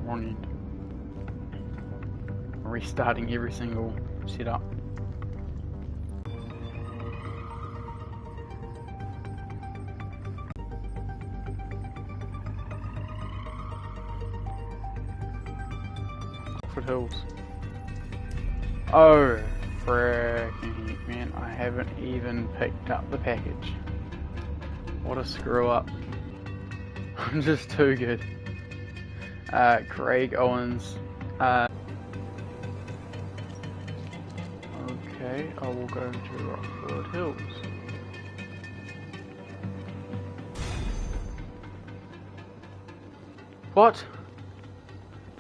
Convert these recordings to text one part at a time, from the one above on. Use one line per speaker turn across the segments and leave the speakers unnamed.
wrong end. Restarting every single setup. Hills. Oh, frickin' heck, man. I haven't even picked up the package. What a screw up. I'm just too good. Craig Owens. Okay, I will go to Rockford Hills. What?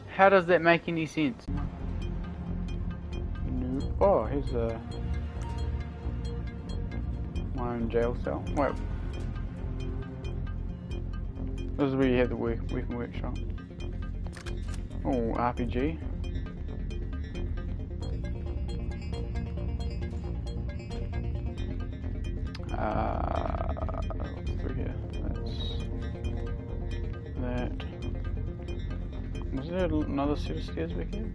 How does that make any sense? No. Oh, here's my own jail cell. Wait. This is where you have the weapon workshop. Oh, RPG. What's through here? That's that. Was there another set of stairs back here?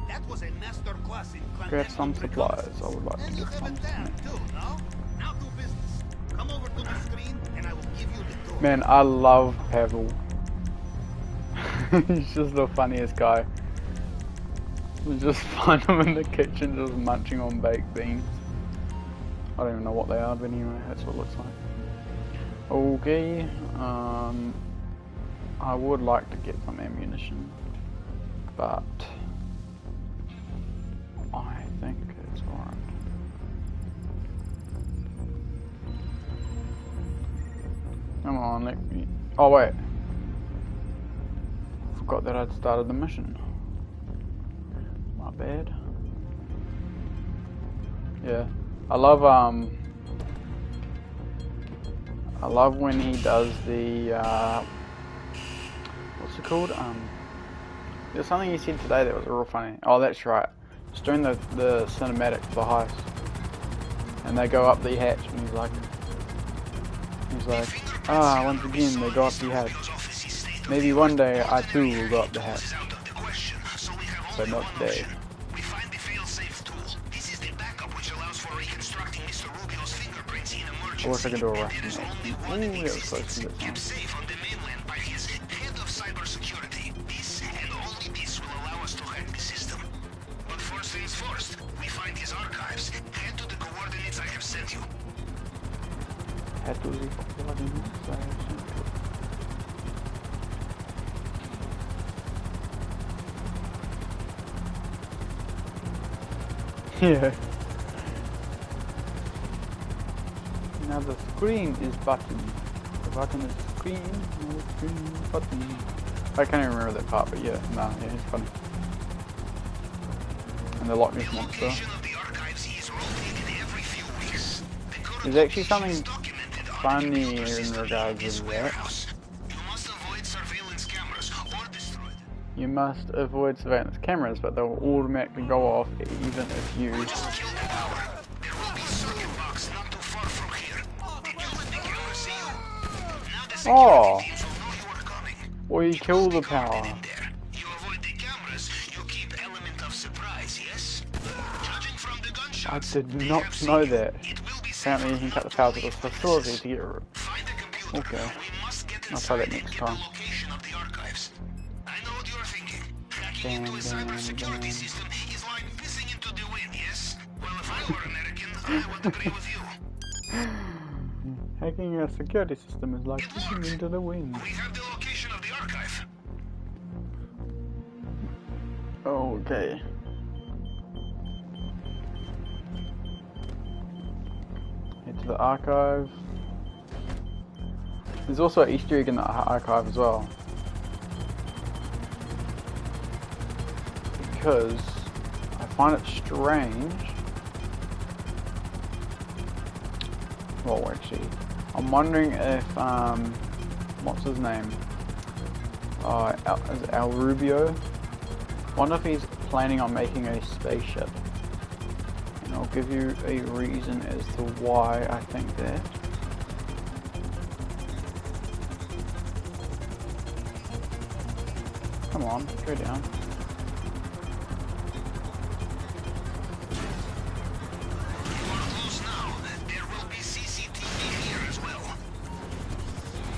That was a master class in
grab some supplies. I would like to get some.
Now do business. Come over to the screen and I will give you the door.
Man, I love Pavel. He's just the funniest guy. You just find him in the kitchen just munching on baked beans. I don't even know what they are, but anyway, that's what it looks like. Okay, I would like to get some ammunition, but I think it's alright. Come on, let me... Oh wait. Forgot that I'd started the mission. My bad. Yeah. I love when he does the what's it called? There's something he said today that was real funny. Oh, that's right. It's doing the cinematic for the heist, and they go up the hatch, and he's like, once again they go up the hatch. Maybe one day I too will go up the hatch, but not today. I wish I could do a rush from that. Ooh, that was close to that time. Head to the coordinates I have sent you. Yeah. Now the screen is button. The button is screen, now the screen is button. I can't even remember that part, but yeah, yeah, it's funny. And the Loch Ness Monster. There's actually something funny in regards to that. You must avoid surveillance cameras, but they'll automatically go off even if you... Oh! Or you kill the power. I did not know that. Apparently you can cut the power to the facility to get rid. Okay. I'll try that next time. Bam, bam, bam. Hacking a security system is like pushing into the wind.
We have the location of the archive.
Okay. Head to the archive. There's also an Easter egg in the archive as well. Because I find it strange. Well, actually, I'm wondering if, what's his name? Is Al Rubio? I wonder if he's planning on making a spaceship. And I'll give you a reason as to why I think that. Come on, go down.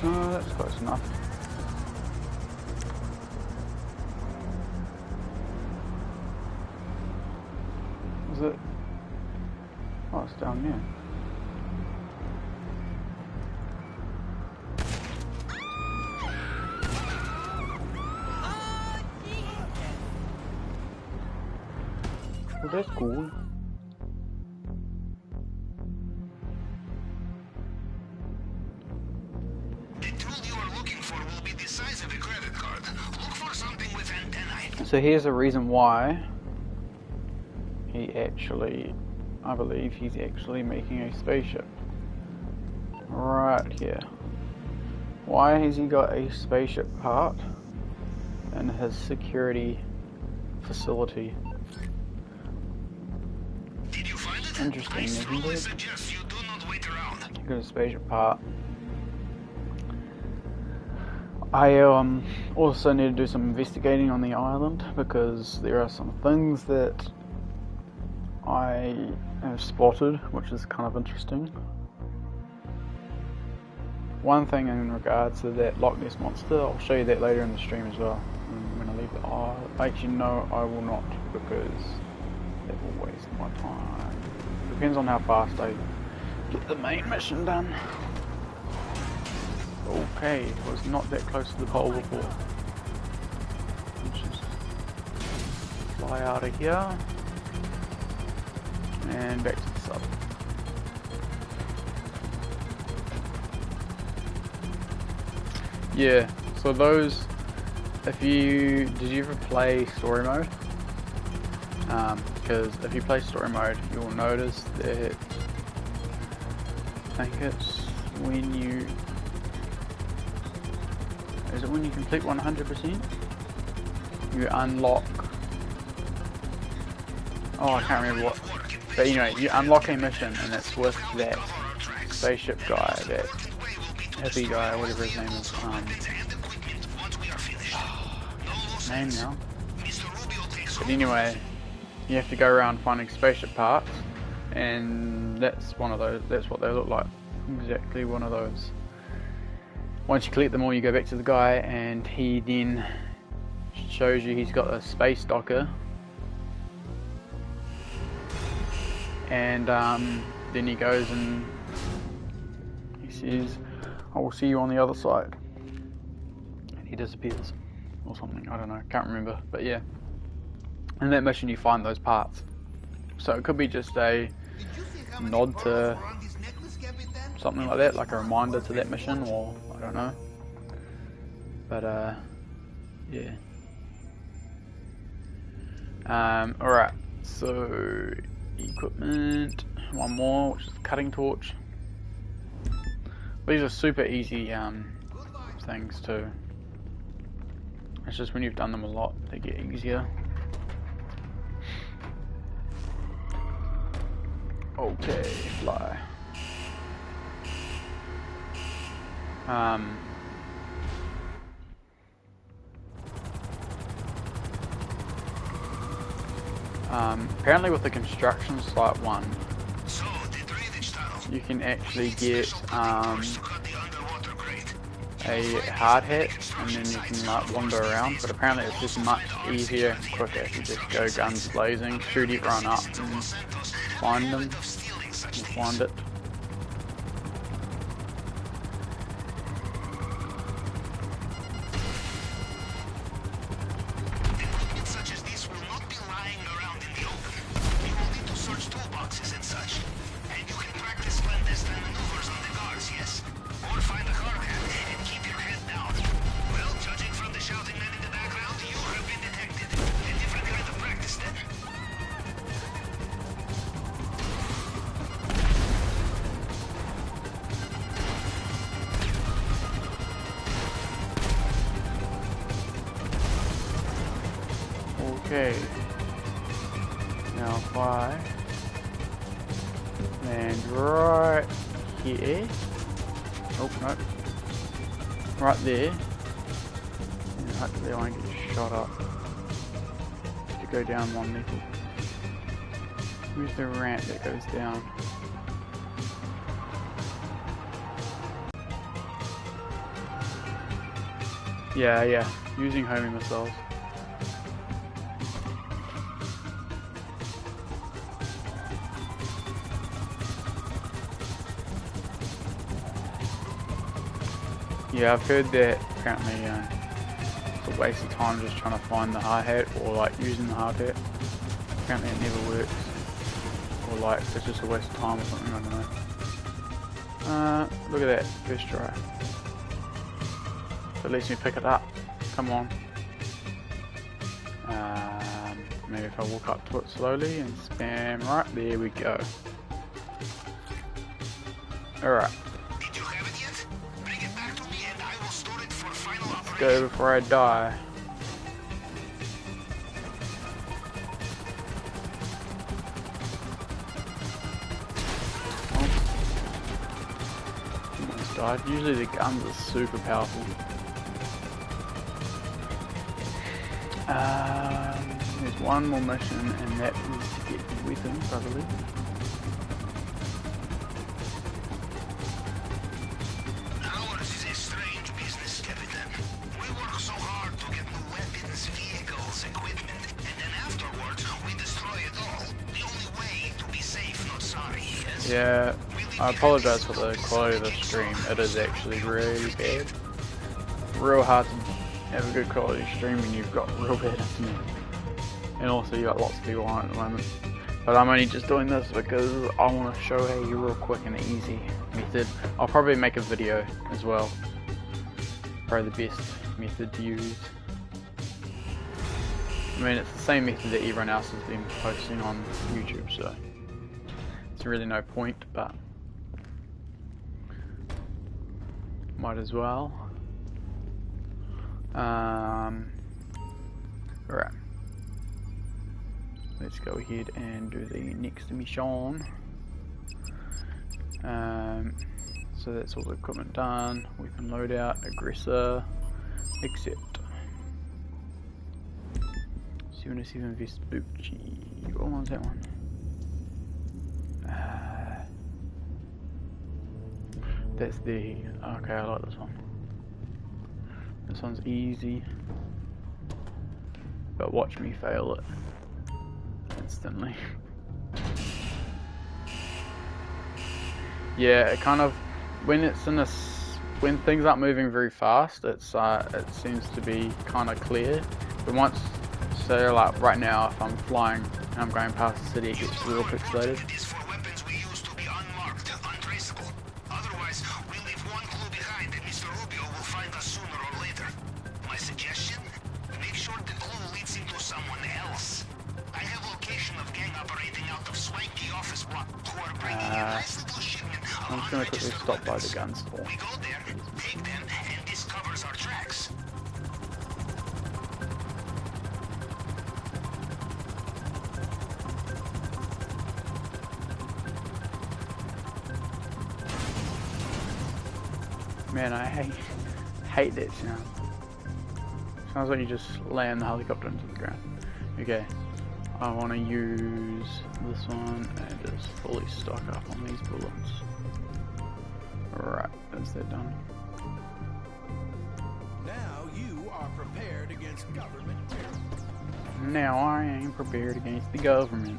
Oh, that's close enough. Is it? Oh, it's down there. Oh, that's cool. So here's the reason why he actually, I believe he's actually making a spaceship. Right here. Why has he got a spaceship part in his security facility?
Did you find it?
Interesting, isn't it?
Suggest you do not wait around.
He's got a spaceship part. I also need to do some investigating on the island because there are some things that I have spotted, which is kind of interesting. One thing in regards to that Loch Ness monster, I'll show you that later in the stream as well. When I leave the isle, actually no, I will not, because that will waste my time. Depends on how fast I get the main mission done. Okay, was not that close to the pole before. Let's just fly out of here and back to the sub. Yeah, so those, did you ever play story mode? Because if you play story mode, you will notice that, I think it's when you, is it when you complete 100%? You unlock, oh I can't remember what, but anyway, you unlock a mission and it's with that spaceship guy, that hippie guy, or whatever his name is, his name now. But anyway, you have to go around finding spaceship parts, and that's one of those, that's what they look like, exactly one of those. Once you collect them all, you go back to the guy and he then shows you he's got a space docker, and then he goes and he says, I will see you on the other side, and he disappears or something, I don't know, can't remember, but yeah, in that mission you find those parts. So it could be just a nod to something like that, like a reminder to that mission, or I don't know, but yeah. Alright, so equipment, one more, which is the cutting torch. These are super easy things too. It's just when you've done them a lot, they get easier. Okay, fly. Apparently with the construction site one, you can actually get a hard hat and then you can like wander around, but apparently it's just much easier and quicker if you just go guns blazing, shoot everyone up and find them, and find it. Okay, now fly, land right here, oh no, right there, and hopefully I won't get shot up to go down one level. Where's the ramp that goes down? Yeah, using homing missiles. Yeah, I've heard that apparently it's a waste of time just trying to find the hard hat or like using the hard hat. Apparently it never works. Or like it's just a waste of time or something, I don't know. Look at that, first try. At least you pick it up. Come on. Maybe if I walk up to it slowly and spam right, there we go. Alright. Let's go before I die. Almost died. Usually the guns are super powerful. There's one more mission, and that is to get the weapons, I believe.
Ours is a strange business, Captain. We work so hard to get new weapons, vehicles, equipment, and then afterwards we destroy it all. The only way to be safe, not sorry. Yes?
Yeah, I apologize for the quality of the stream. It is actually really bad. Real hard to have a good quality stream when you've got real bad internet. And also you got lots of people on at the moment. But I'm only just doing this because I want to show a real quick and easy method. I'll probably make a video as well. Probably the best method to use. I mean, it's the same method that everyone else has been posting on YouTube, so it's really no point, but might as well. Alright. Let's go ahead and do the next mission. So that's all the equipment done. Weapon loadout, aggressor, accept. 77 Vespucci. What one's that one? That's the. Okay, I like this one. This one's easy. But watch me fail it instantly. Yeah, it kind of when it's in a when things aren't moving very fast, it seems to be kind of clear. But once, so like right now, if I'm flying and I'm going past the city, it gets real pixelated. I'm just going to quickly stop by the gun store.
We go there, take them, and this covers our tracks.
Man, I hate that sound. Sounds like you just land the helicopter into the ground. Okay, I want to use this one and just fully stock up on these bullets. Alright, that's that done.
Now you are prepared against government terror.
Now I am prepared against the government.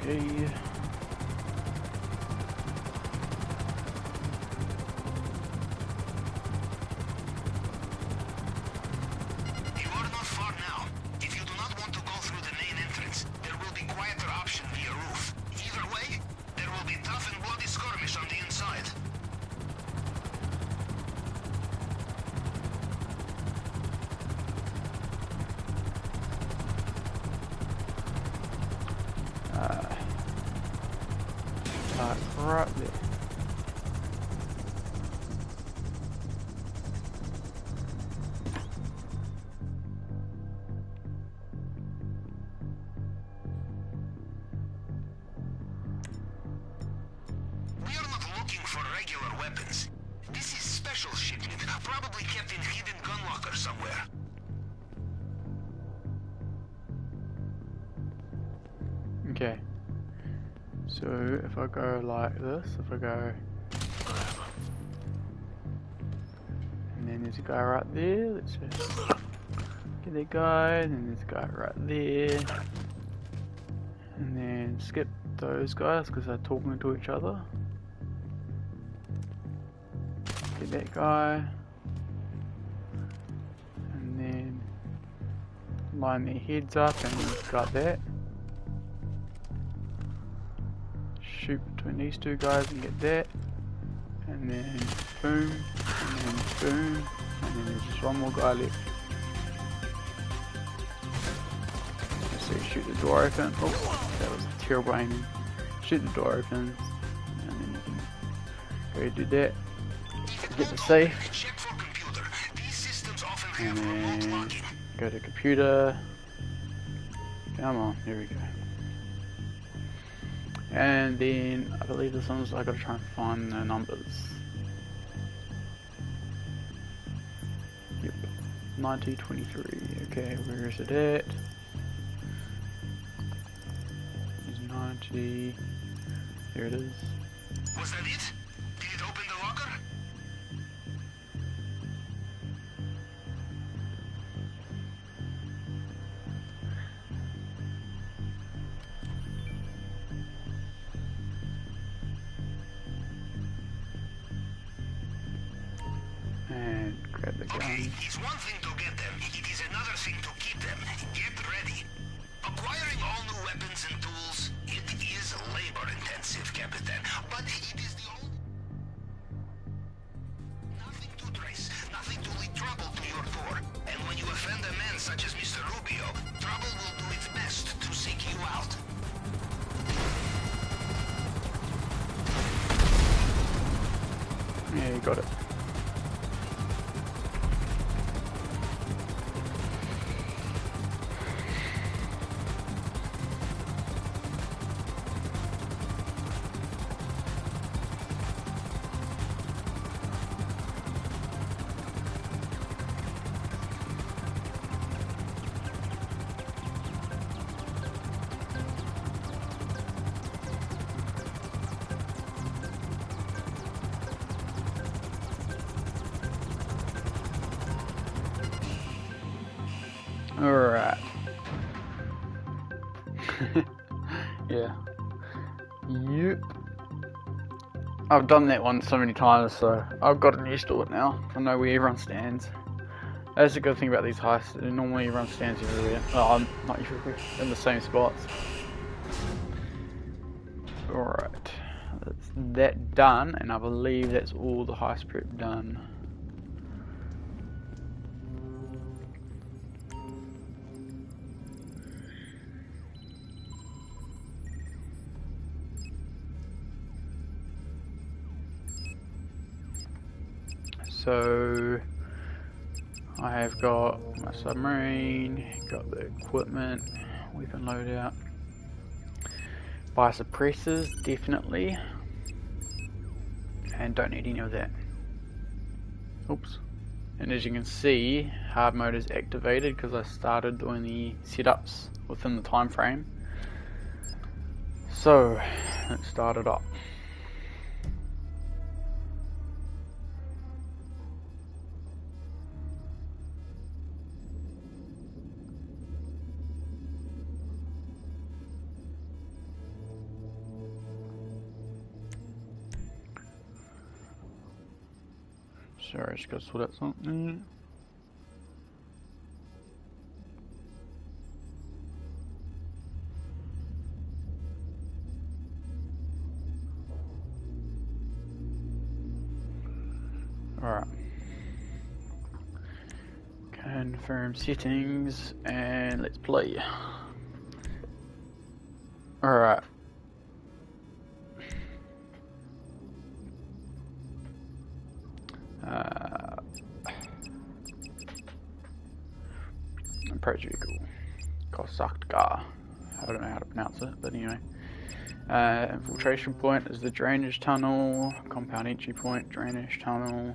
Okay. Right there.
We are not looking for regular weapons. This is special shipment, probably kept in hidden gun lockers somewhere.
Okay. So if I go like this, if I go, and then there's a guy right there. Let's just get that guy. And then there's a guy right there, and then skip those guys because they're talking to each other. Get that guy, and then line their heads up and got that. Shoot between these two guys and get that, and then boom, and then boom, and then there's just one more guy left. So shoot the door open. Oh, that was terrible aiming. Shoot the door open, and then you can go do that. Get the safe, and then go to computer. Come on, here we go. And then I believe this one's I gotta try and find the numbers. Yep, 9023. Okay, where is it at? It's 90. There it is.
Was that it? Did it open the locker?
And grab the gun.
Okay, it's one thing to get them, it is another thing to keep them. Get ready. Acquiring all new weapons and tools, it is labor intensive, Captain, but it is the only... Nothing to trace, nothing to lead trouble to your door. And when you offend a man such as Mr. Rubio, trouble will do its best to seek you out.
Yeah, you got it. Alright. Yeah. Yep. I've done that one so many times, so I've gotten used to it now. I know where everyone stands. That's the good thing about these heists. Normally everyone stands everywhere. Oh, not everywhere. In the same spots. Alright. That's that done, and I believe that's all the heist prep done. So I have got my submarine, got the equipment, weapon loadout, buy suppressors definitely, and don't need any of that. Oops. And as you can see, hard mode is activated because I started doing the setups within the time frame. So let's start it up. Sorry, I just got to sort out something. Alright. Confirm settings and let's play. Alright. Approach vehicle. Kosaktka. I don't know how to pronounce it, but anyway. Infiltration point is the drainage tunnel. Compound entry point, drainage tunnel.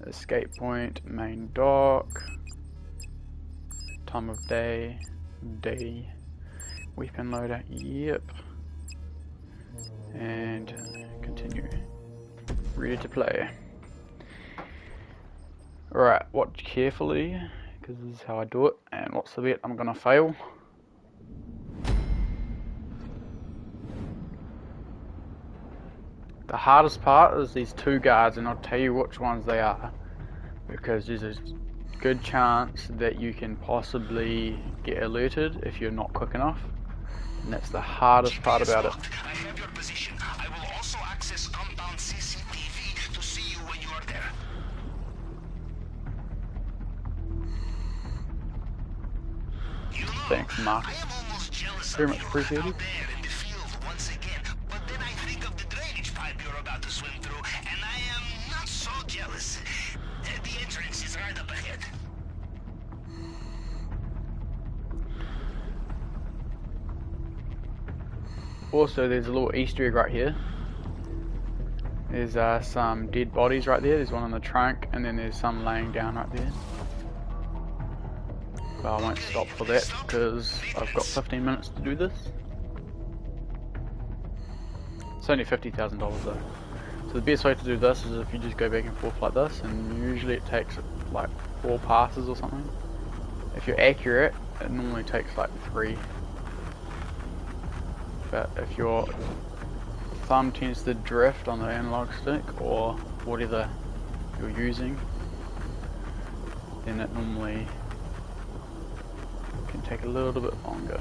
Escape point, main dock, time of day, weapon loader, yep, and continue. Ready to play. Alright, watch carefully, because this is how I do it, and what's the bet I'm gonna fail? The hardest part is these two guards, and I'll tell you which ones they are, because there's a good chance that you can possibly get alerted if you're not quick enough, and that's the hardest part about it.
I have your position. I will also access compound CCTV to see you when you are there. You know,
Thanks, Mark.
I am almost jealous
Very
of
much
you
appreciated.
out there in the field once again, but then I think of the drainage pipe you're about to swim through, and I am not so jealous. The entrance is right up ahead.
Also, there's a little Easter egg right here. There's some dead bodies right there. There's one in the trunk, and then there's some laying down right there. But I won't stop for that because I've got 15 minutes to do this. It's only $50,000 though. So the best way to do this is if you just go back and forth like this, and usually it takes like 4 passes or something. If you're accurate, it normally takes like 3. But if your thumb tends to drift on the analog stick or whatever you're using, then it normally can take a little bit longer.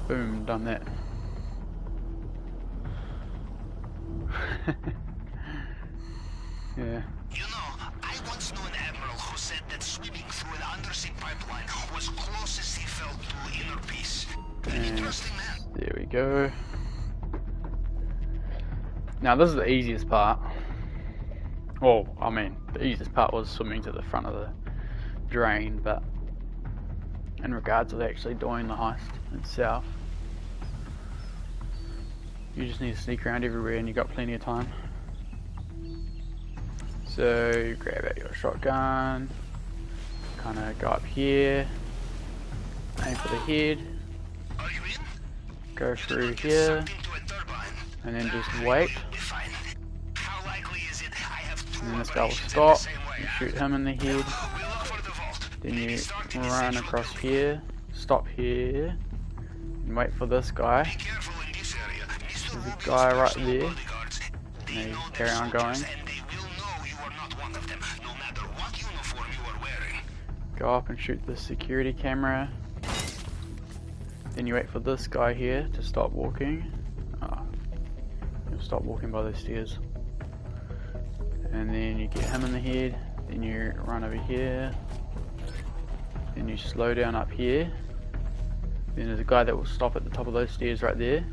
Boom, done that. Yeah.
You know, I once knew an admiral who said that swimming through an undersea pipeline was closest he felt to inner peace. An
And
interesting man.
there we go. Now this is the easiest part. Well, I mean, the easiest part was swimming to the front of the drain, but in regards to actually doing the heist itself, you just need to sneak around everywhere and you got plenty of time. So you grab out your shotgun, kind of go up here, aim for the head,
Are you in?
go through here,
Into a turbine.
and then just wait.
You'll be fine. How likely is it I have 2
And then this guy will
operations in
stop,
the same way,
you
huh?
shoot him in the head,
We'll offer the vault.
then you
Start in the
run
central
across
building.
here, stop here, and wait for this guy.
Be careful in this area. Mr.
There's a
Rubio's
guy right
personal
there.
bodyguards. They
And you
know
carry
they're
on
soldiers,
going.
and they will know you are not one of them, no matter what uniform you are wearing.
Go up and shoot the security camera. Then you wait for this guy here to stop walking. He'll stop walking by the stairs. And then you get him in the head. Then you run over here. Then you slow down up here. Then there's a guy that will stop at the top of those stairs right there.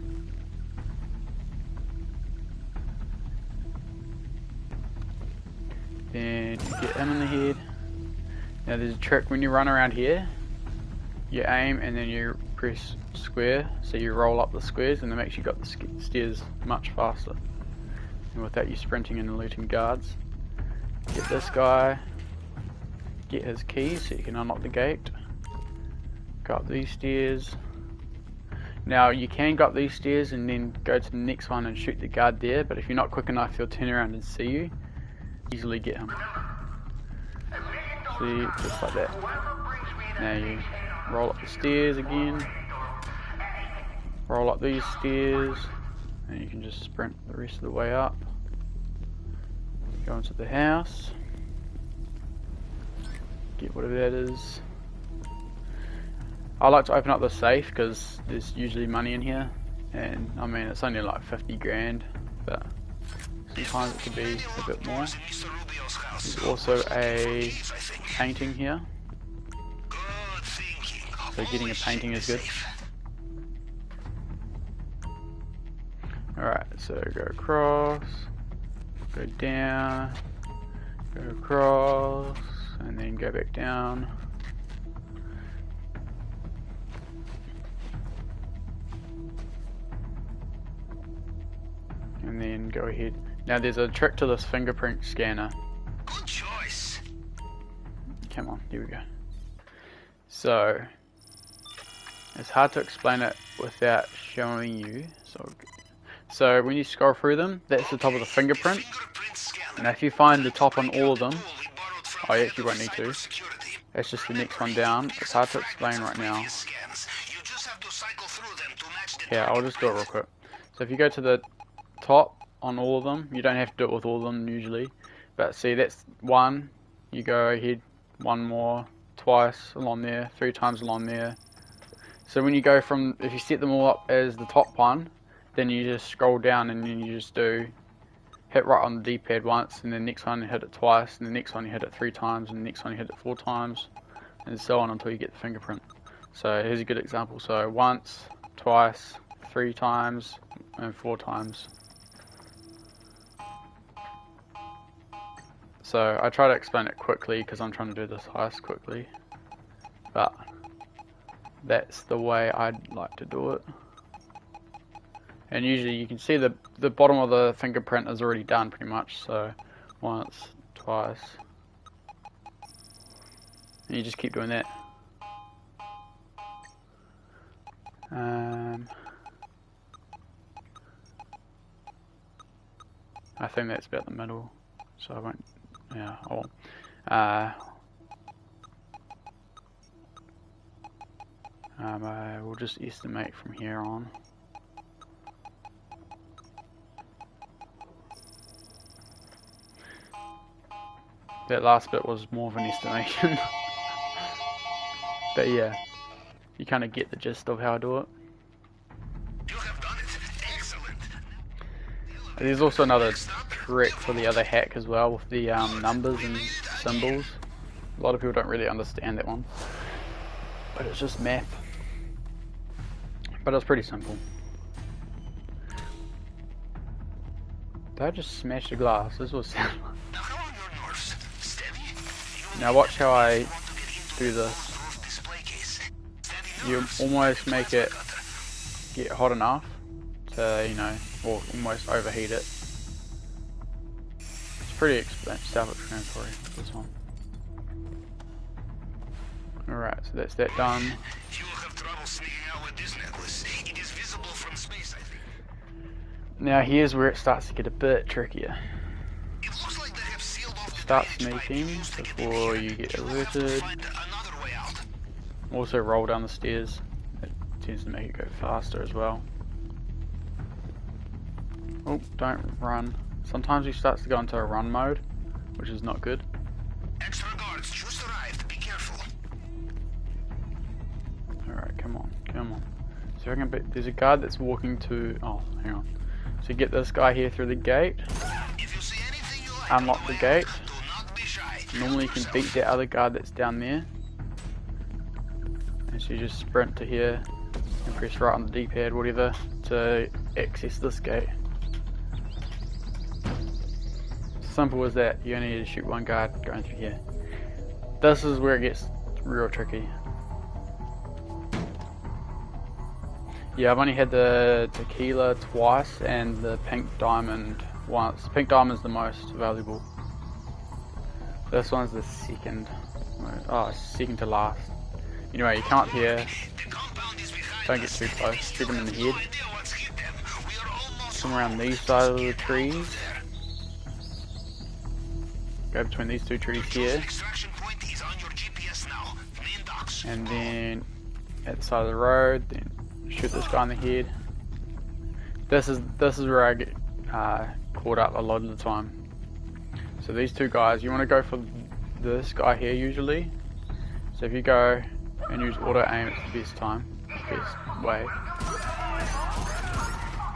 Then you get him in the head. Now there's a trick when you run around here. You aim and then you press square, so you roll up the squares, and it makes you got the stairs much faster. And with that, you're sprinting and eluding guards. Get this guy, get his keys so you can unlock the gate. Go up these stairs. Now you can go up these stairs and then go to the next one and shoot the guard there, but if you're not quick enough, he'll turn around and see you. Easily get him. See, just like that. Now you roll up the stairs again. Roll up these stairs, and you can just sprint the rest of the way up. Go into the house. Get whatever that is. I like to open up the safe because there's usually money in here, and I mean it's only like 50 grand, but sometimes it could be a bit more.
Mr. Rubio's house.
There's also a painting here,
Good thinking.
so getting a painting is good. Alright, so go across, go down, go across, and then go back down. And then go ahead. Now there's a trick to this fingerprint scanner.
Good choice.
Come on, here we go. So it's hard to explain it without showing you. So when you scroll through them, that's the top of the fingerprint. And if you find the top on all of them, oh, you actually won't need to. That's just the next one down. It's hard to explain right now. Yeah, I'll just do it real quick. So if you go to the top on all of them, you don't have to do it with all of them usually. But see, that's one. You go ahead, one more, twice along there, 3 times along there. So when you go from, if you set them all up as the top one, then you just scroll down and then you just do hit right on the D-pad once, and the next one you hit it twice, and the next one you hit it 3 times, and the next one you hit it 4 times, and so on until you get the fingerprint. So here's a good example. So once, twice, 3 times, and 4 times. So I try to explain it quickly because I'm trying to do this heist quickly, but that's the way I'd like to do it. And usually you can see the bottom of the fingerprint is already done pretty much. So once, twice, and you just keep doing that. I think that's about the middle, so I won't. Yeah, I won't. I will just estimate from here on. That last bit was more of an estimation. But yeah, you kind of get the gist of how I do it.
You have done it. Excellent.
There's also another trick for the other hack as well with the numbers and symbols. A lot of people don't really understand that one, but it's just math. But it's pretty simple. Did I just smash the glass? This was sound like. Now watch how I do this. You almost make it get hot enough to, you know, or almost overheat it. It's pretty self-explanatory with this one. Alright, so that's that done. Now here's where it starts to get a bit trickier. Start sneaking before you get alerted. Also roll down the stairs. It tends to make it go faster as well. Oh, don't run. Sometimes he starts to go into a run mode, which is not good.
Extra guards just arrived. Be careful.
Alright, come on, come on. So I can there's a guard that's walking to. Oh, hang on. So you get this guy here through the gate.
If you see anything you like,
Unlock the gate.
do not be shy.
Normally you can beat that other guard that's down there. And so you just sprint to here and press right on the D-pad, whatever, to access this gate. Simple as that. You only need to shoot one guard going through here. This is where it gets real tricky. Yeah, I've only had the tequila twice and the pink diamond once. Pink diamond's the most valuable. This one's the second. Oh, second to last. Anyway, you come up here. Don't get too close. Shoot them in the head. Come around these sides of the trees. Go between these two trees here. And then at the side of the road, then shoot this guy in the head. This is where I get caught up a lot of the time. So these two guys, you want to go for this guy here usually. So if you go and use auto aim, it's the best time, best way.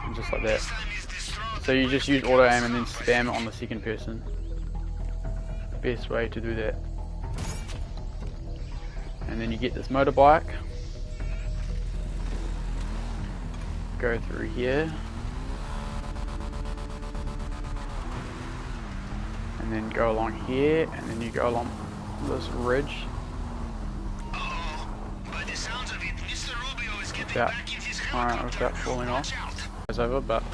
And just like that. So you just use auto aim and then spam it on the second person. Best way to do that. And then you get this motorbike. Go through here. And then go along here, and then you go along this ridge. Without falling off. It's over, but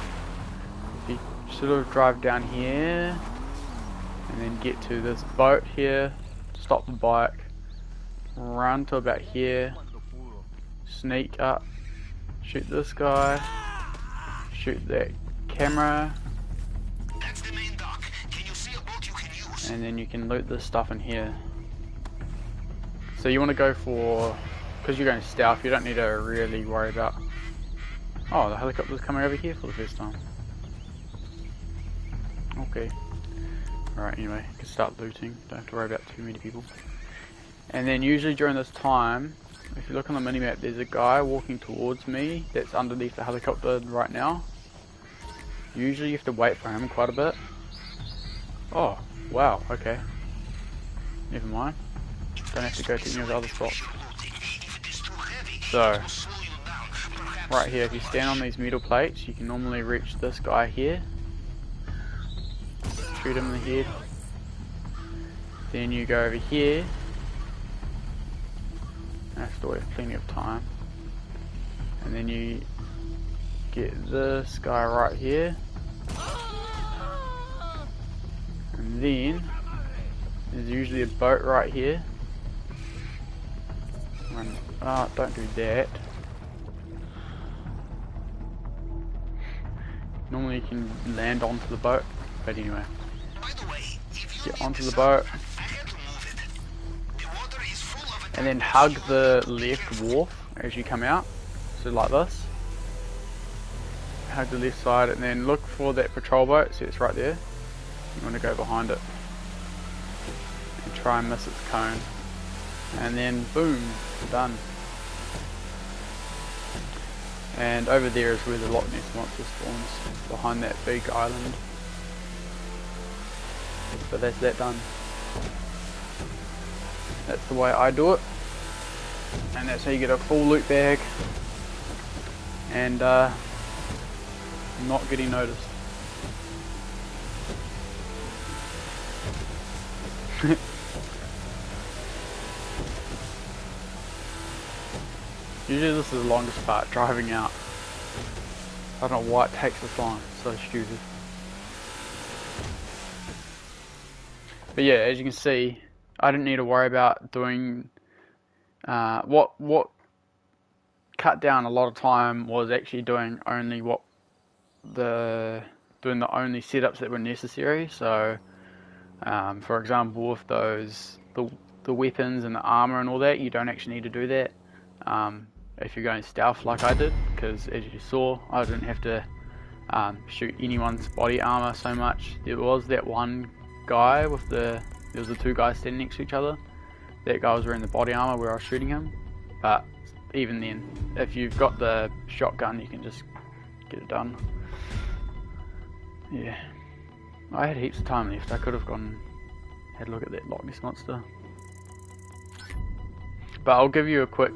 if you sort of drive down here and then get to this boat here, stop the bike, run to about here, sneak up, shoot this guy, shoot that camera,
That's the main dock. Can you see a boat you can use?
and then you can loot this stuff in here. So you want to go for, because you're going stealth, you don't need to really worry about. Oh, the helicopter's coming over here for the first time. Okay. Alright, anyway, you can start looting, don't have to worry about too many people. And then usually during this time, if you look on the minimap, there's a guy walking towards me that's underneath the helicopter right now. Usually you have to wait for him quite a bit. Oh, wow, okay. Never mind. Don't have to go to any of the other spots. So, right here, if you stand on these metal plates, you can normally reach this guy here. Shoot him in the head. Then you go over here. I still have plenty of time. And then you get this guy right here. And then there's usually a boat right here. Run. Oh, don't do that. Normally you can land onto the boat, but anyway. Get onto the boat. And then hug the left wharf as you come out. So like this. Hug the left side and then look for that patrol boat. See, it's right there. You want to go behind it. And try and miss its cone. And then boom, done. And over there is where the Loch Ness monster spawns, behind that big island. So that's that done. That's the way I do it. And that's how you get a full loot bag. And not getting noticed. Usually this is the longest part, driving out. I don't know why it takes this long, it's so stupid. But yeah, as you can see, I didn't need to worry about doing what cut down a lot of time was actually doing only doing the only setups that were necessary. So for example, with the weapons and the armor and all that, you don't actually need to do that if you're going stealth like I did, because as you saw, I didn't have to shoot anyone's body armor so much. There was that one guy with there was the two guys standing next to each other. That guy was wearing the body armor where I was shooting him, but even then, if you've got the shotgun, you can just get it done. Yeah, I had heaps of time left. I could have had a look at that Loch Ness monster, but I'll give you a quick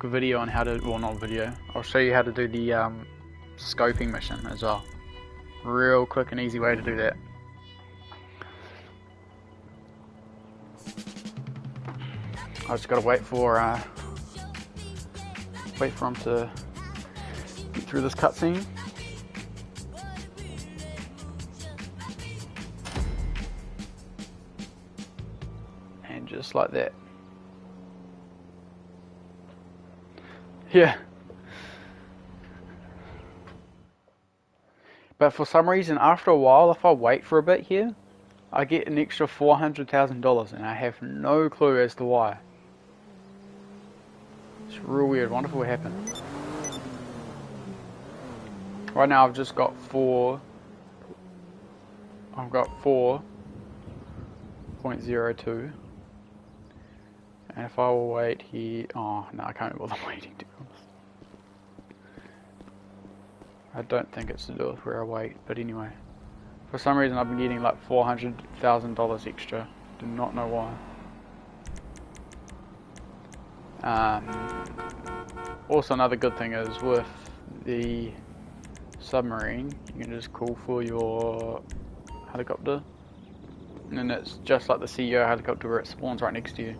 video on how to, well, not video, I'll show you how to do the scoping mission as well. Real quick and easy way to do that. I just gotta wait for him to get through this cutscene. And just like that. Yeah. But for some reason, after a while, if I wait for a bit here, I get an extra $400,000, and I have no clue as to why. It's real weird. Wonder what happened. Right now, I've just got I've got 4.02. And if I will wait here, oh no, I can't bother waiting, to be honest. I don't think it's to do with where I wait, but anyway. For some reason I've been getting like $400,000 extra. Do not know why. Also another good thing is with the submarine, you can just call for your helicopter. And then it's just like the CEO helicopter where it spawns right next to you.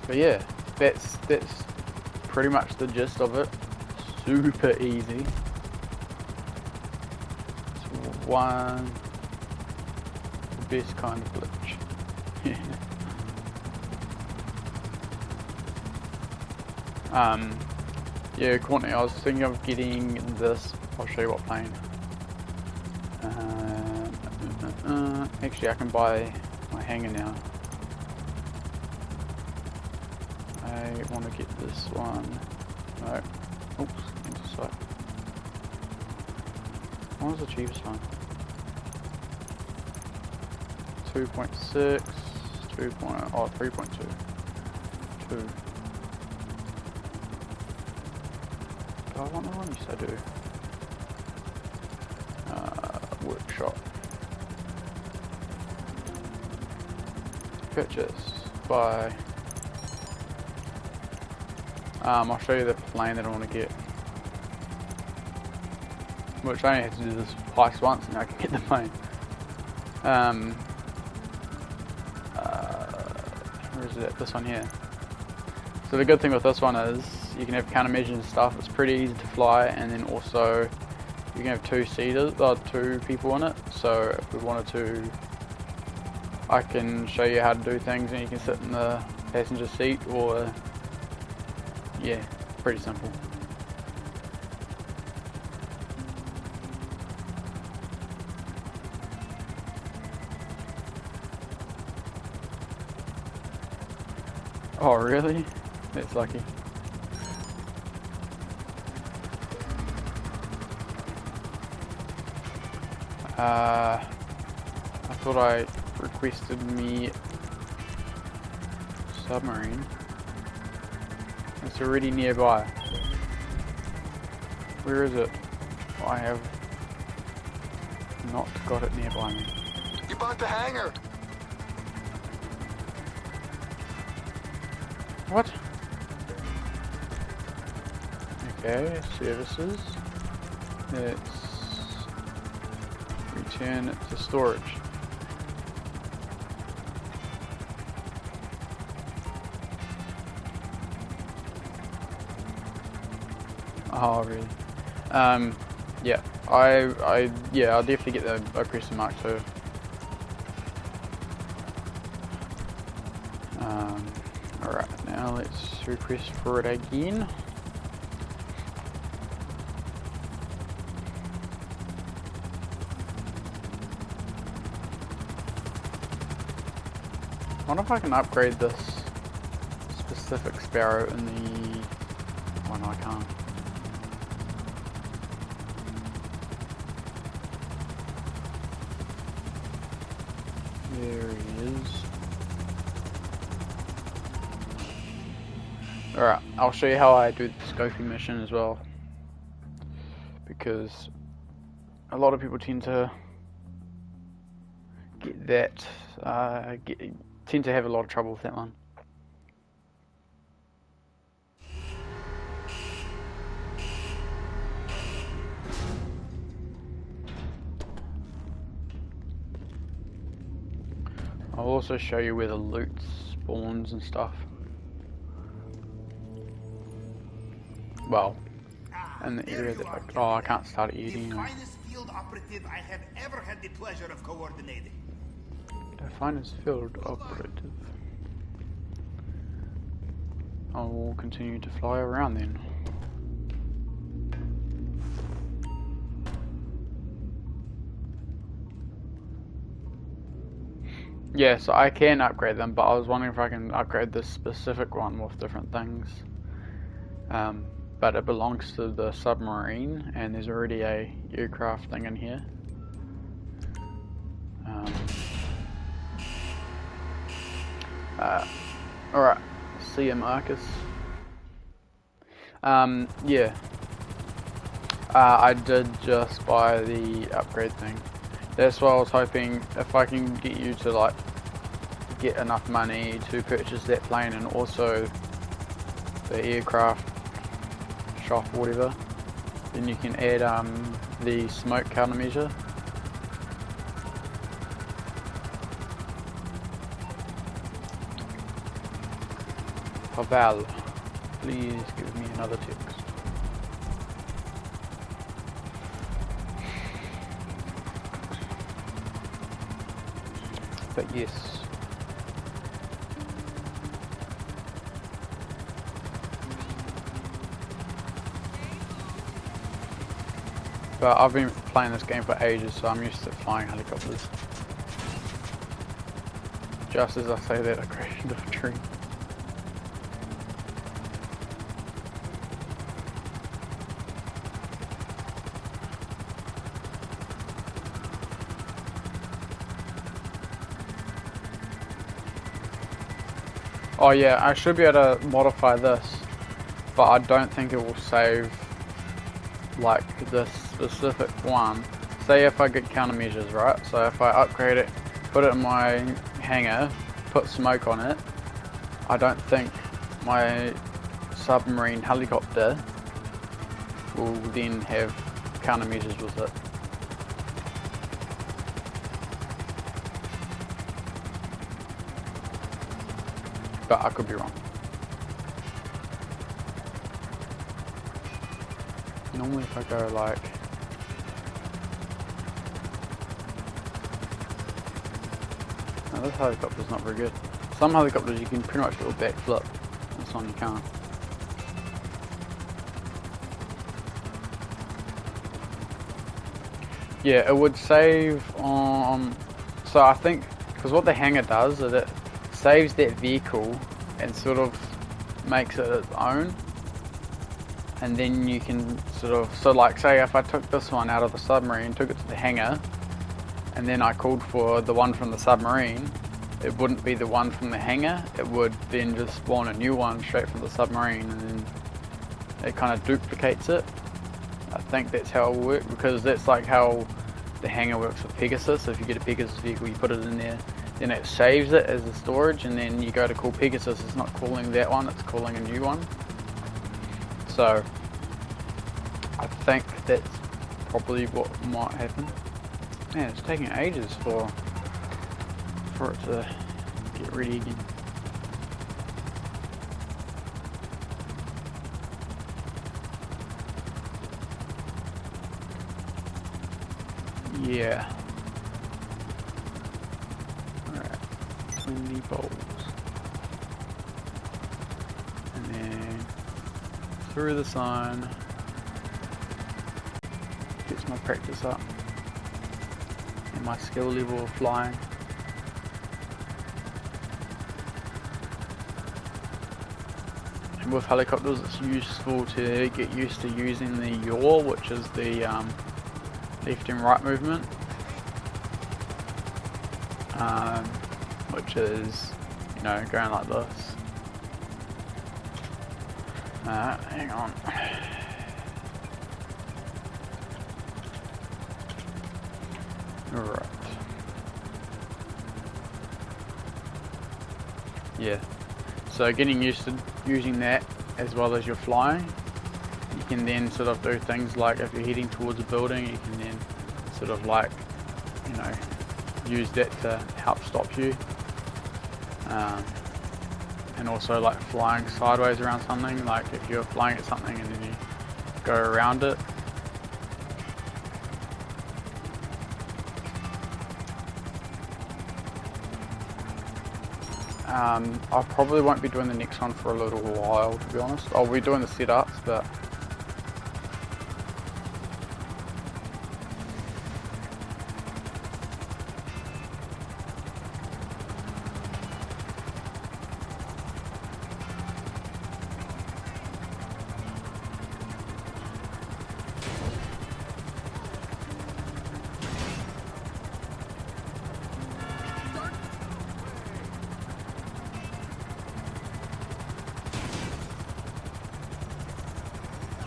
But yeah, that's pretty much the gist of it. Super easy. It's one the best kind of glitch. Yeah, Courtney, I was thinking of getting this. I'll show you what plane. Actually, I can buy my hanger now. I want to get this one. No. Oops, into sight. What was the cheapest one? 2.6, 3.2. 2. Do I want the one? Yes, I do. Workshop. Purchase. Buy. I'll show you the plane that I want to get. Which I only had to do this heist once and I can get the plane. Where is it? This one here. So the good thing with this one is you can have countermeasures and stuff. It's pretty easy to fly, and then also you can have two people in it. So if we wanted to, I can show you how to do things, and you can sit in the passenger seat, or yeah, pretty simple. Oh really? That's lucky. I thought I requested me submarine. It's already nearby. Where is it? I have not got it nearby me.
You bought the hangar.
What? Okay, services. It's return to storage. Oh really? Yeah. I'll definitely get the oppressor mark II. Alright, now let's request for it again. I wonder if I can upgrade this specific Sparrow in the... Oh no, I can't. There he is. Alright, I'll show you how I do the scoping mission as well. Because a lot of people tend to get that, tend to have a lot of trouble with that one. I'll also show you where the loot spawns and stuff. Well, in the area that I can't start it yet anyway.
The finest field operative I have ever had the pleasure of coordinating.
The finest field operative. I will continue to fly around then. Yes, I can upgrade them, but I was wondering if I can upgrade this specific one with different things. But it belongs to the submarine, and there's already a aircraft thing in here. Alright, see ya, Marcus. Yeah. I did just buy the upgrade thing. That's why I was hoping if I can get you to like get enough money to purchase that plane and also the aircraft shop or whatever, then you can add the smoke countermeasure. Pavel, please give me another text. But yes. But I've been playing this game for ages, so I'm used to flying helicopters. Just as I say that, I crashed into a tree. Oh yeah, I should be able to modify this, but I don't think it will save like this specific one. Say if I get countermeasures, right? So if I upgrade it, put it in my hangar, put smoke on it, I don't think my submarine helicopter will then have countermeasures with it. But I could be wrong. Normally if I go like... No, this helicopter's not very good. Some helicopters you can pretty much do a backflip. This one you can't. Yeah, it would save on... So I think, because what the hangar does is it saves that vehicle and sort of makes it its own, and then you can sort of, so like say if I took this one out of the submarine, took it to the hangar, and then I called for the one from the submarine, it wouldn't be the one from the hangar, it would then just spawn a new one straight from the submarine, and then it kind of duplicates it. I think that's how it will work, because that's like how the hangar works with Pegasus. So if you get a Pegasus vehicle, you put it in there, then it saves it as a storage, and then you go to call Pegasus, it's not calling that one, it's calling a new one. So I think that's probably what might happen. Man, it's taking ages for it to get ready again. Yeah. 20 bowls, and then through the sign, gets my practice up and my skill level of flying. And with helicopters it's useful to get used to using the yaw, which is the left and right movement, which is, you know, going like this. Hang on. Alright. Yeah. So getting used to using that as well as you're flying, you can then sort of do things like if you're heading towards a building, you can then sort of like, you know, use that to help stop you. And also like flying sideways around something, like if you're flying at something and then you go around it. I probably won't be doing the next one for a little while, to be honest. I'll be doing the setups, but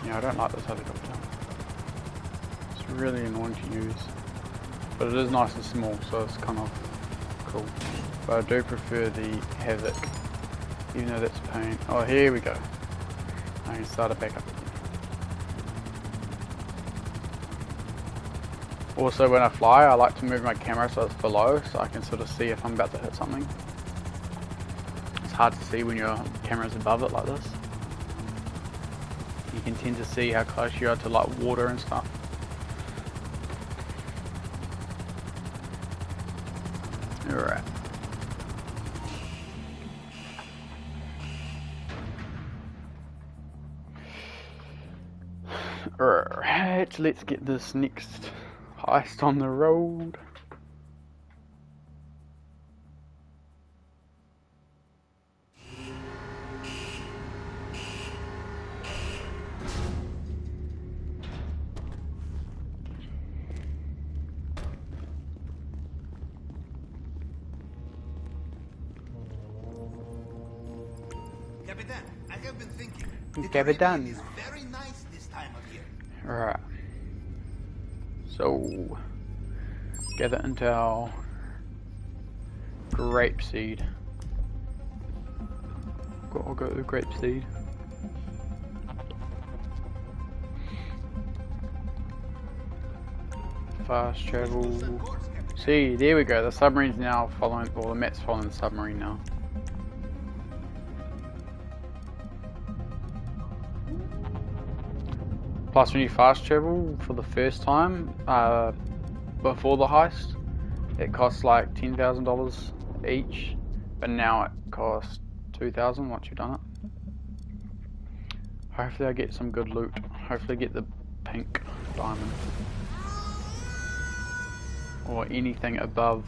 yeah, I don't like this helicopter. It's really annoying to use, but it is nice and small, so it's kind of cool. But I do prefer the Havoc, even though that's a pain. Oh, here we go. I can start it back up again. Also, when I fly, I like to move my camera so it's below, so I can sort of see if I'm about to hit something. It's hard to see when your camera's above it like this. You can tend to see how close you are to like water and stuff. Alright. Alright, let's get this next heist on the road.
Capitan, I have been thinking. The
Capitan.
Caribbean is very nice this time of year.
Alright. So, gather intel. Grapeseed. I'll go to the grapeseed. Fast travel. See, there we go. The submarine's now following, or the map's following the submarine now. Plus, when you fast travel for the first time, before the heist, it costs like $10,000 each, but now it costs $2,000 once you've done it. Hopefully I get some good loot. Hopefully I get the pink diamond. Or anything above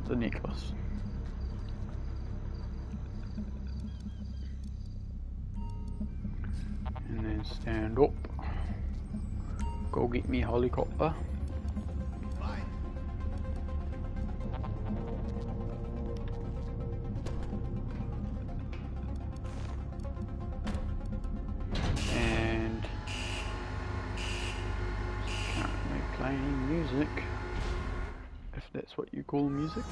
the necklace. And then stand up. Go get me helicopter. And currently playing music, if that's what you call music.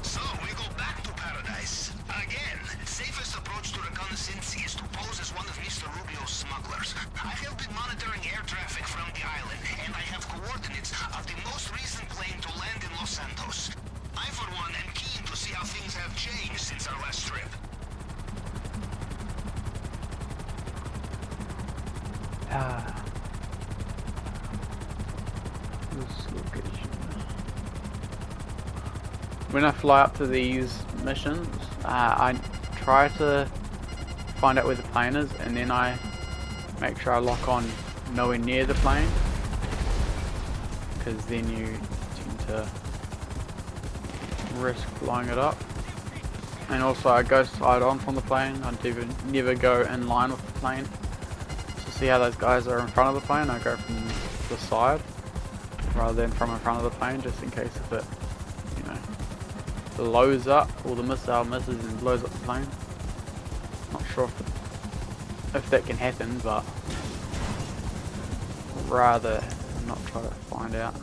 So, we go back to paradise. Again, safest approach to reconnaissance is to pose as one of Mr. Rubio's smugglers. I have been monitoring air traffic from the island, and I have coordinates of the most recent plane to land in Los Santos. I, for one, am keen to see how things have changed since our last trip.
This location. When I fly up to these missions, I try to find out where the plane is, and then I make sure I lock on nowhere near the plane, because then you tend to risk blowing it up. And also I go side on from the plane. I never go in line with the plane. So see how those guys are in front of the plane, I go from the side rather than from in front of the plane, just in case if it, you know, blows up, or the missile misses and blows up the plane. Not sure if that can happen, but rather not try to find out.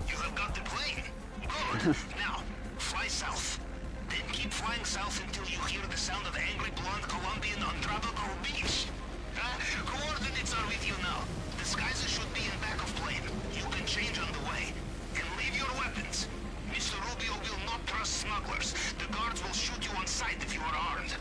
You have got the plane. Good. Now, fly south. Then keep flying south until you hear the sound of angry blonde Colombian on Trabaco Beach. Coordinates are with you now. Disguises should be in back of plane. You can change on the way. And leave your weapons. Mr. Rubio will not trust smugglers. The guards will shoot you on sight if you are armed.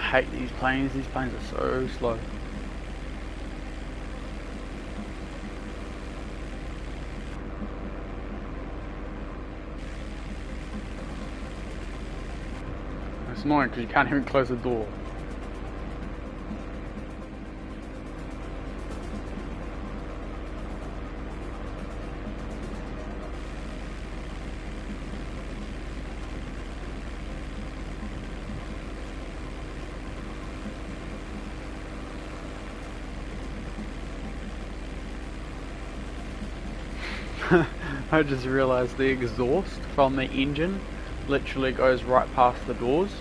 hate these planes are so slow. It's annoying because you can't even close the door. I just realised the exhaust from the engine literally goes right past the doors,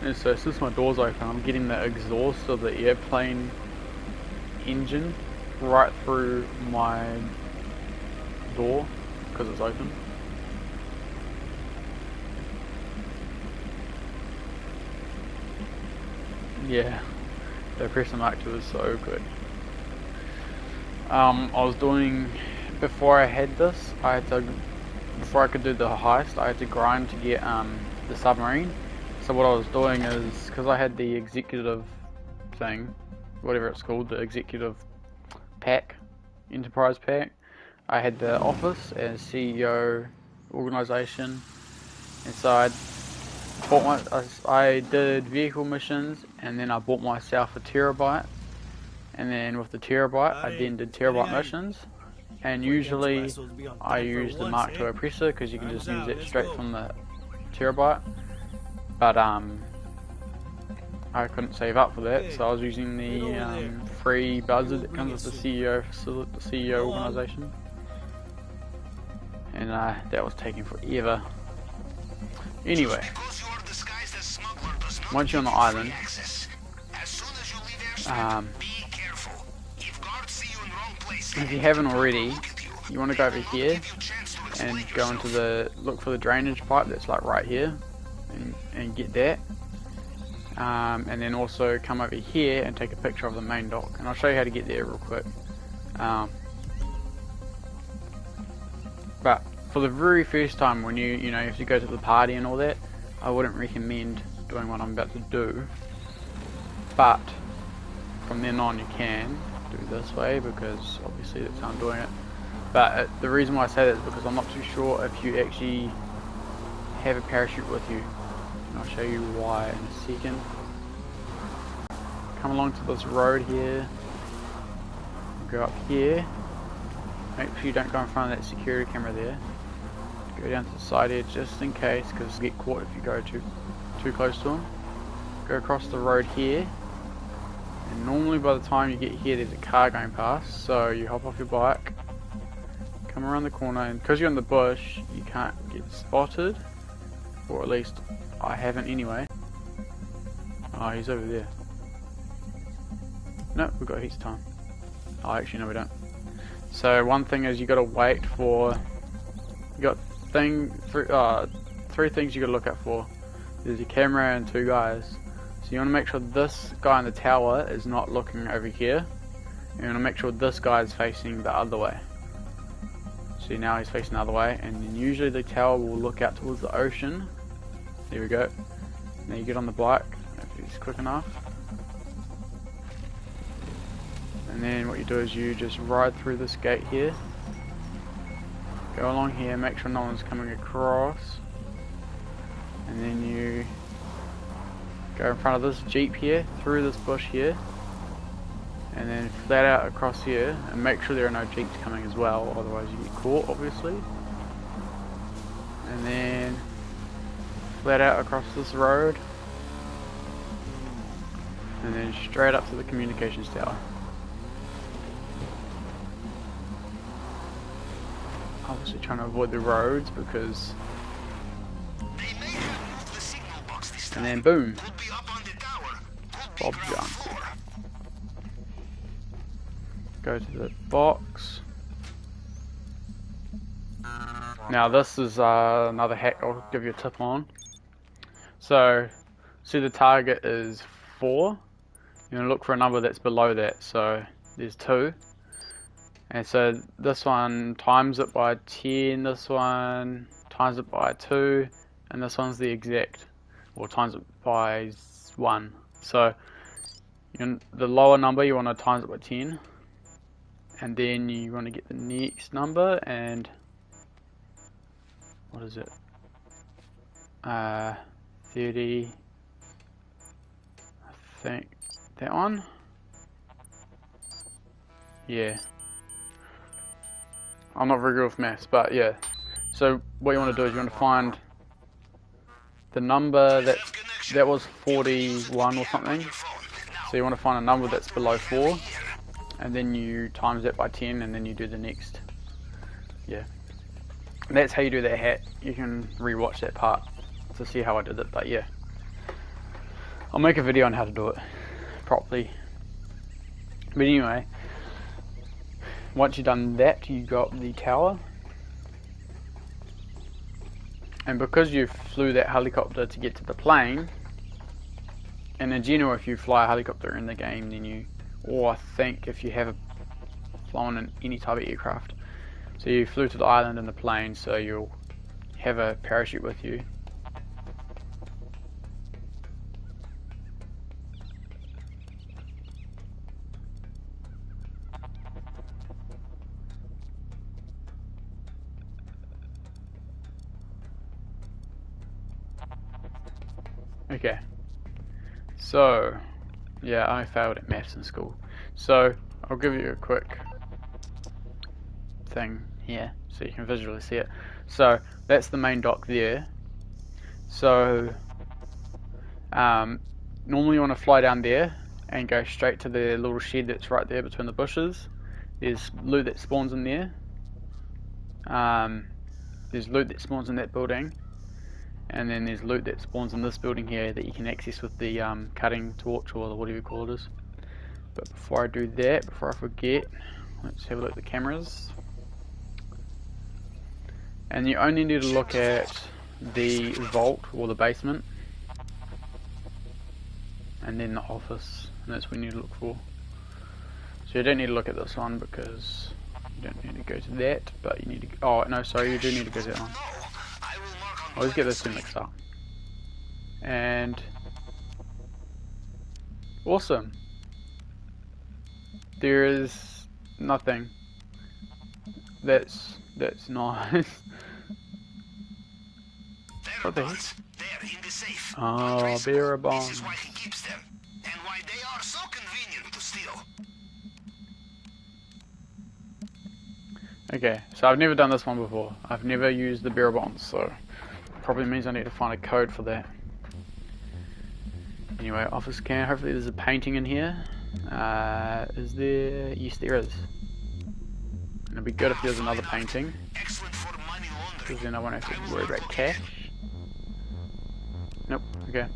and so since my door's open I'm getting the exhaust of the airplane engine right through my door because it's open. Yeah, the pressure mark 2 is so good. I was doing, before I had this, before I could do the heist, I had to grind to get the submarine. So what I was doing is, because I had the executive thing, whatever it's called, the executive pack, enterprise pack, I had the office as CEO organization, and so I did vehicle missions, and then I bought myself a terabyte, and then with the terabyte I then did terabyte missions. And usually I use the Mark II oppressor because you can just use it straight from the terabyte, but I couldn't save up for that, so I was using the free buzzard that comes with the CEO organization, and that was taking forever. Anyway, once you're on the island, if you haven't already, you want to go over here and go into look for the drainage pipe that's like right here, and get that, and then also come over here and take a picture of the main dock, and I'll show you how to get there real quick. But for the very first time, when you know, if you go to the party and all that, I wouldn't recommend doing what I'm about to do, but from then on you can do this way, because obviously that's how I'm doing it. But the reason why I say that is because I'm not too sure if you actually have a parachute with you, and I'll show you why in a second. Come along to this road here, go up here, make sure you don't go in front of that security camera there, go down to the side here just in case, because you get caught if you go too close to them. Go across the road here, and normally by the time you get here there's a car going past, so you hop off your bike, come around the corner, and because you're in the bush you can't get spotted, or at least I haven't anyway. Oh, he's over there. No, we've got heaps of time. Oh, actually no we don't. So one thing is you got to wait for, you got three things you got to look out for. There's your camera and 2 guys. So you want to make sure this guy in the tower is not looking over here. You want to make sure this guy is facing the other way. See, now he's facing the other way, and then usually the tower will look out towards the ocean. There we go. Now you get on the bike if it's quick enough. And then what you do is you just ride through this gate here. Go along here, make sure no one's coming across. And then you go in front of this jeep here, through this bush here, and then flat out across here, and make sure there are no jeeps coming as well, otherwise you get caught obviously. And then flat out across this road, and then straight up to the communications tower. Obviously trying to avoid the roads because, and then boom, Bob jump. Go to the box. Now this is another hack I'll give you a tip on. So see the target is 4, you're going to look for a number that's below that, so there's 2. And so this one times it by 10, this one times it by 2, and this one's the exact, or times it by 1. So the lower number you want to times it by 10, and then you want to get the next number, and what is it? 30. I think that one. Yeah. I'm not very good with maths, but yeah. So what you want to do is you want to find the number that was 41 or something. So you want to find a number that's below 4, and then you times that by 10, and then you do the next. Yeah. And that's how you do that hat. You can rewatch that part to see how I did it, but yeah. I'll make a video on how to do it properly. But anyway, once you've done that, you got the tower. And because you flew that helicopter to get to the plane, and in general if you fly a helicopter in the game, then you, or I think if you have flown in any type of aircraft, so you flew to the island in the plane, so you'll have a parachute with you. Okay, so yeah, I failed at maths in school, so I'll give you a quick thing here so you can visually see it. So that's the main dock there. So normally you want to fly down there and go straight to the little shed that's right there between the bushes. There's loot that spawns in there. There's loot that spawns in that building. And then there's loot that spawns in this building here that you can access with the cutting torch, or whatever you call it is. But before I do that, before I forget, let's have a look at the cameras. And you only need to look at the vault or the basement, and then the office, and that's what you need to look for. So you don't need to look at this one because you don't need to go to that, but you need to, oh no, sorry, you do need to go to that one. I always get those two mixed up. And awesome. There is nothing. That's nice. What the heck? Oh, bearer bombs. This is why he keeps them, and why they are so convenient to steal. Okay, so I've never done this one before. I've never used the bearer bombs, so probably means I need to find a code for that. Anyway, office scan. Hopefully there's a painting in here. Is there? Yes, there is. And it'd be good if there's another painting, because then I won't have to worry about cash. Nope. Okay.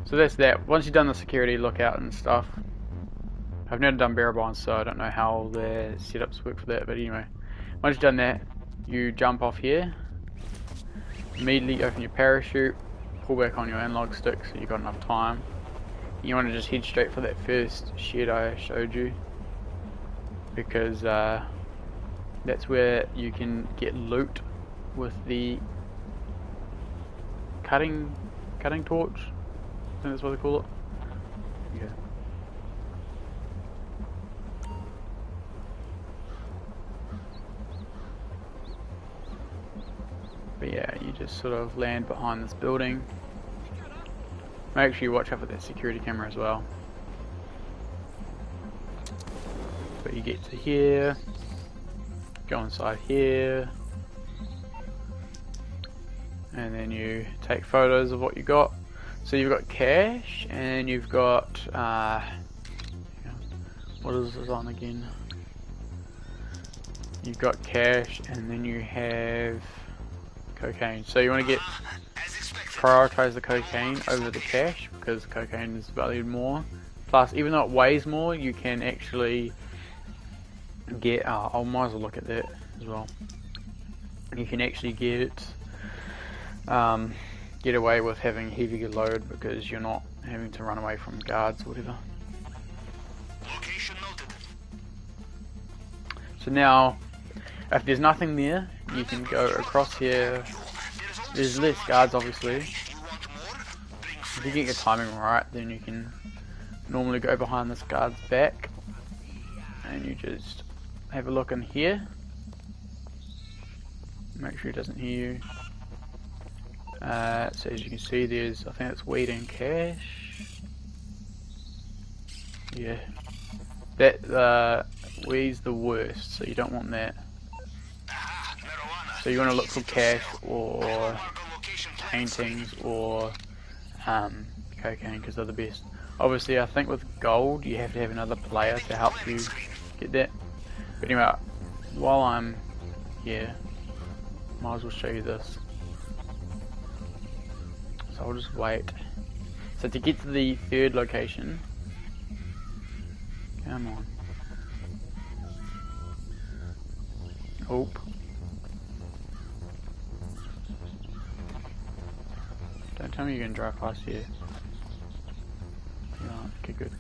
So that's that. Once you've done the security lookout and stuff, I've never done bearer bonds, so I don't know how the setups work for that. But anyway, once you've done that, you jump off here. Immediately open your parachute, pull back on your analog stick so you've got enough time. You want to just head straight for that first shed I showed you, because that's where you can get loot with the cutting torch. I think that's what they call it. Yeah. But yeah, you just sort of land behind this building. Make sure you watch out for that security camera as well. But you get to here, go inside here, and then you take photos of what you got. So you've got cash, and you've got what is this on again? You've got cash, and then you have cocaine. So you want to prioritize the cocaine over the cash, because cocaine is valued more. Plus, even though it weighs more, you can actually get, I might as well look at that as well. You can actually get away with having heavier load because you're not having to run away from guards or whatever.
Location noted.
So now, if there's nothing there, you can go across here. There's less guards, obviously. If you get your timing right, then you can normally go behind this guard's back and you just have a look in here. Make sure he doesn't hear you. So as you can see, there's, I think it's weed and cash. Yeah. That weed's the worst, so you don't want that. So you want to look for cash or paintings or cocaine, because they're the best. Obviously I think with gold you have to have another player to help you get that. But anyway, while I'm here, might as well show you this. So I'll just wait. So to get to the third location, come on. Hope. Don't tell me you can drive past here. Yeah, okay, good.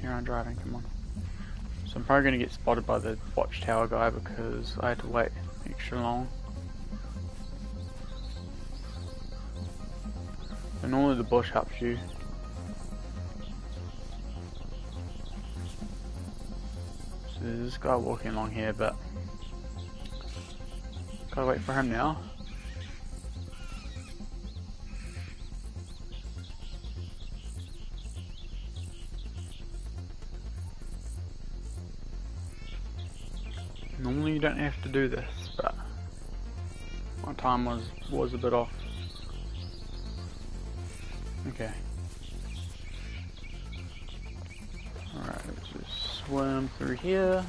Here I'm driving, come on. So I'm probably going to get spotted by the watchtower guy because I had to wait extra long. And normally the bush helps you. So there's this guy walking along here, but gotta wait for him now. Normally you don't have to do this, but my time was a bit off. Okay. Alright, let's just swim through here.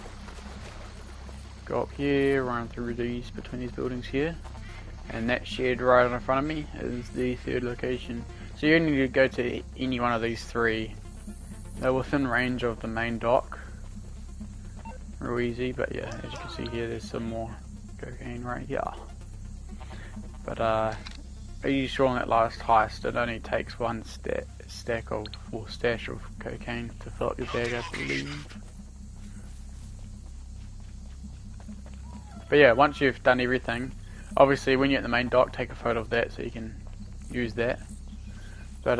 Go up here, run through these, between these buildings here. And that shed right in front of me is the third location. So you only need to go to any one of these three. They're within range of the main dock. Real easy, but yeah, as you can see here, there's some more cocaine right here. But are you sure on that last heist it only takes one stash of cocaine to fill up your bag, I believe. But yeah, once you've done everything, obviously when you're at the main dock, take a photo of that so you can use that. But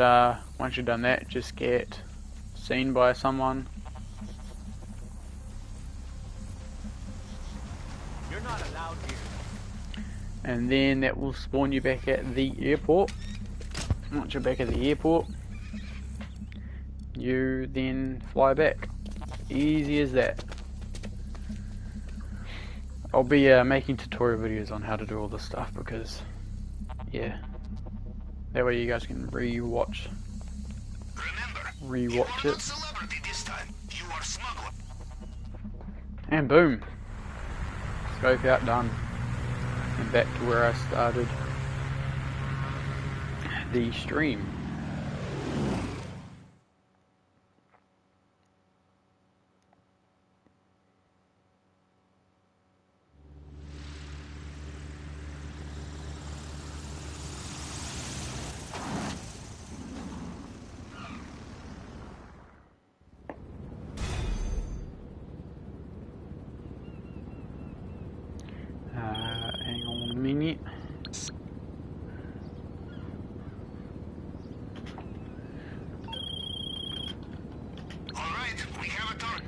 once you've done that, just get seen by someone.
You're not allowed here.
And then that will spawn you back at the airport. Once you're back at the airport, you then fly back. Easy as that. I'll be making tutorial videos on how to do all this stuff because, yeah, that way you guys can rewatch it. And boom, scope out, done. And back to where I started the stream. Hang on a minute.
Alright, we have a target.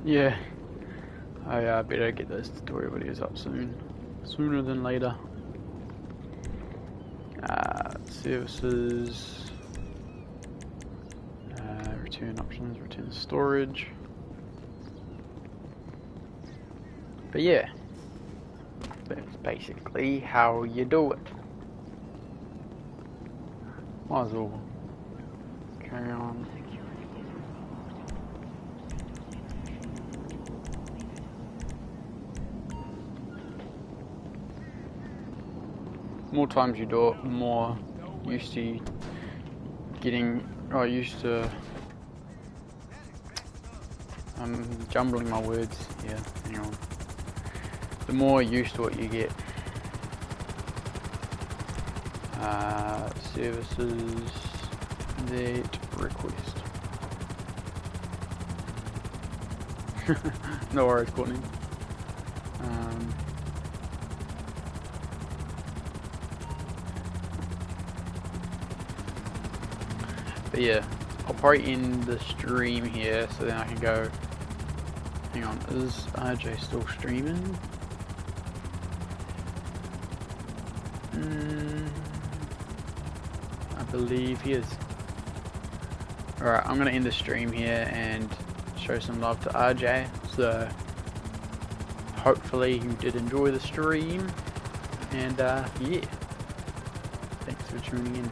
Yeah, I better get those tutorial videos up soon. Sooner than later. Services. Return options, return storage. But yeah, that's basically how you do it. Might as well carry on. More times you do it, the more used to I'm jumbling my words here, hang on. The more used to it you get. Services, that request. No worries, Courtney. But yeah, I'll probably end the stream here so then I can go. Hang on, is RJ still streaming? I believe he is. Alright, I'm gonna end the stream here and show some love to RJ. So hopefully you did enjoy the stream, and yeah, thanks for tuning in.